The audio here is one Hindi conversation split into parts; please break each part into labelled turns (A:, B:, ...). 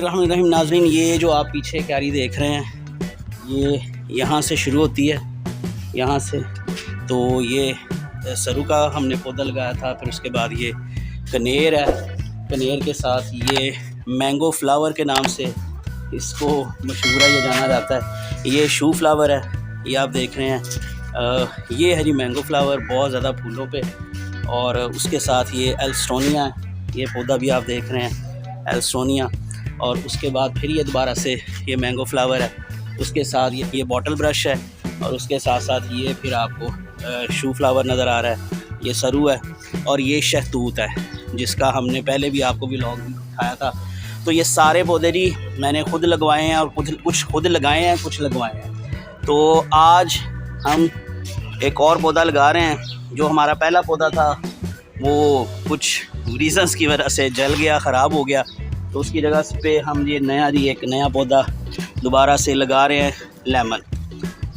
A: बिस्मिल्लाहिर्रहमानिर्रहीम। नाज़रीन, ये जो आप पीछे क्यारी देख रहे हैं, ये यहाँ से शुरू होती है, यहाँ से। तो ये सरू का हमने पौधा लगाया था। फिर उसके बाद ये कनेर है, कनेर के साथ ये मैंगो फ्लावर के नाम से इसको मशहूर है, ये जाना जाता है। ये शू फ्लावर है, ये आप देख रहे हैं। ये है जी मैंगो फ्लावर, बहुत ज़्यादा फूलों पे। और उसके साथ ये एल्स्टोनिया है, ये पौधा भी आप देख रहे हैं, एल्स्टोनिया। और उसके बाद फिर ये दोबारा से ये मैंगो फ्लावर है, उसके साथ ये बॉटल ब्रश है, और उसके साथ साथ ये फिर आपको शू फ्लावर नज़र आ रहा है, ये सरू है। और ये शहतूत है, जिसका हमने पहले भी आपको व्लॉग भी दिखाया था। तो ये सारे पौधे जी मैंने खुद लगवाए हैं, और कुछ खुद लगाए हैं, कुछ लगवाए हैं। तो आज हम एक और पौधा लगा रहे हैं। जो हमारा पहला पौधा था वो कुछ रीज़न्स की वजह से जल गया, ख़राब हो गया। तो उसकी जगह पे हम ये एक नया पौधा दोबारा से लगा रहे हैं, लेमन,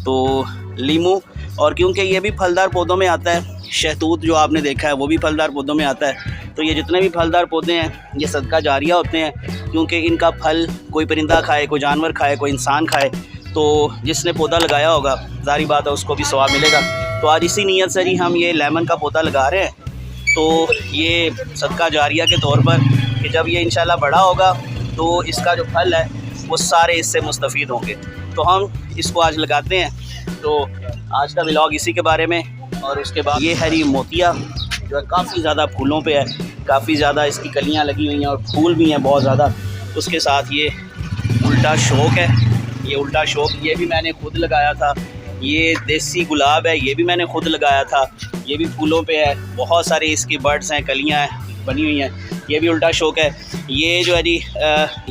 A: तो लीमू। और क्योंकि ये भी फलदार पौधों में आता है, शहतूत जो आपने देखा है वो भी फलदार पौधों में आता है। तो ये जितने भी फलदार पौधे हैं ये सदका जारिया होते हैं, क्योंकि इनका फल कोई परिंदा खाए, कोई जानवर खाए, कोई इंसान खाए, तो जिसने पौधा लगाया होगा ज़ाहिर बात है उसको भी सवाब मिलेगा। तो आज इसी नीयत से ही हम ये लेमन का पौधा लगा रहे हैं। तो ये सदका जारिया के तौर पर कि जब ये इंशाल्लाह बड़ा होगा तो इसका जो फल है वो सारे इससे मुस्तफ़ीद होंगे। तो हम इसको आज लगाते हैं। तो आज का व्लॉग इसी के बारे में। और उसके बाद ये हरी मोतिया जो है काफ़ी ज़्यादा फूलों पे है, काफ़ी ज़्यादा इसकी कलियां लगी हुई हैं और फूल भी हैं बहुत ज़्यादा। उसके साथ ये उल्टा शौक है, ये उल्टा शौक ये भी मैंने खुद लगाया था। ये देसी गुलाब है, ये भी मैंने खुद लगाया था, ये भी फूलों पे है, बहुत सारे इसकी बर्ड्स हैं, कलियां बनी हुई हैं। ये भी उल्टा शौक है। ये जो है जी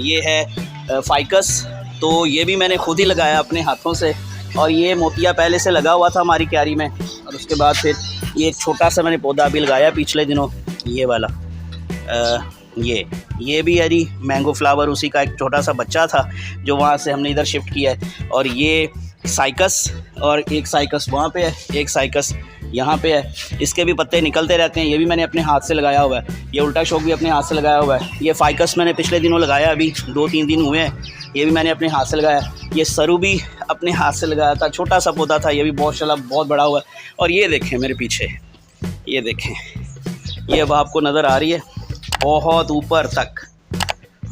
A: ये है फाइकस, तो ये भी मैंने खुद ही लगाया अपने हाथों से। और ये मोतिया पहले से लगा हुआ था हमारी क्यारी में। और उसके बाद फिर ये एक छोटा सा मैंने पौधा अभी लगाया पिछले दिनों, ये वाला। ये भी है जी मैंगो फ्लावर, उसी का एक छोटा सा बच्चा था जो वहाँ से हमने इधर शिफ्ट किया है। और ये साइकस, और एक साइकस वहाँ पे है, एक साइकस यहाँ पे है। इसके भी पत्ते निकलते रहते हैं, ये भी मैंने अपने हाथ से लगाया हुआ है। ये उल्टा शौक भी अपने हाथ से लगाया हुआ है। ये फाइकस मैंने पिछले दिनों लगाया, अभी 2-3 दिन हुए हैं, ये भी मैंने अपने हाथ से लगाया। ये सरू भी अपने हाथ से लगाया था, छोटा सा पौधा था, ये भी बहुत बड़ा हुआ है। और ये देखें मेरे पीछे, ये देखें, ये अब आपको नज़र आ रही है बहुत ऊपर तक।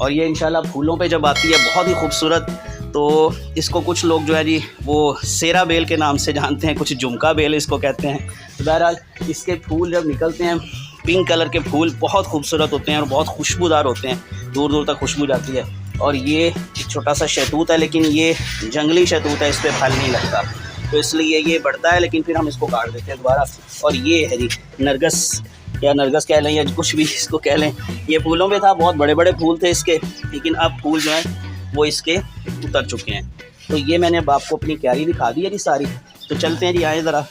A: और ये इंशाल्लाह फूलों पे जब आती है बहुत ही खूबसूरत। तो इसको कुछ लोग जो है जी वो सेरा बेल के नाम से जानते हैं, कुछ झुमका बेल इसको कहते हैं। तो बहरहाल इसके फूल जब निकलते हैं, पिंक कलर के फूल बहुत खूबसूरत होते हैं और बहुत खुशबूदार होते हैं, दूर दूर तक खुशबू जाती है। और ये एक छोटा सा शहतूत है, लेकिन ये जंगली शहतूत है, इस पर फल नहीं लगता, तो इसलिए ये बढ़ता है, लेकिन फिर हम इसको काट देते हैं दोबारा। और ये है जी नरगस, या नरगस कह लें या कुछ भी इसको कह लें, ये फूलों पे था, बहुत बड़े बड़े फूल थे इसके, लेकिन अब फूल जो हैं वो इसके उतर चुके हैं। तो ये मैंने अब आपको अपनी क्यारी दिखा दी है जी सारी। तो चलते हैं जी, आए ज़रा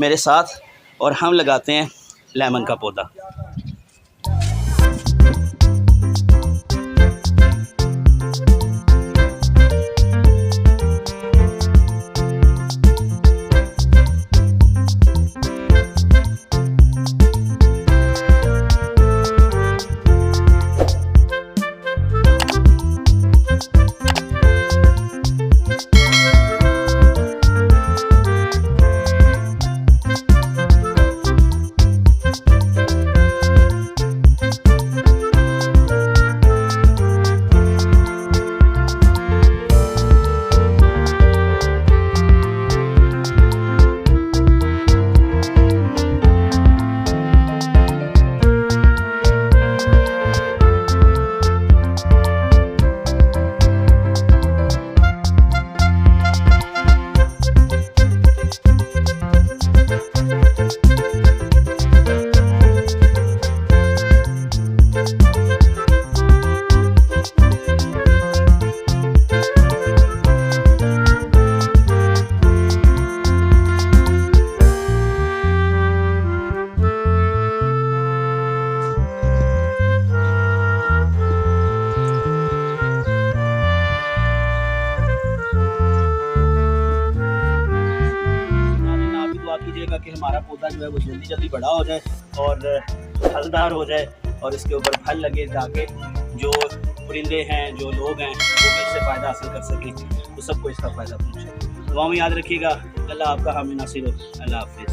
A: मेरे साथ और हम लगाते हैं लेमन का पौधा। कीजिएगा कि हमारा पौधा जो है वो जल्दी जल्दी बड़ा हो जाए और फलदार हो जाए और इसके ऊपर फल लगे, ताकि जो परिंदे हैं, जो लोग हैं, वो भी इससे फ़ायदा हासिल कर सकें, तो सबको इसका फ़ायदा पहुँचे। दुआ में याद रखिएगा। अल्लाह आपका हामी नासिर हो। अल्लाह हाफिज़।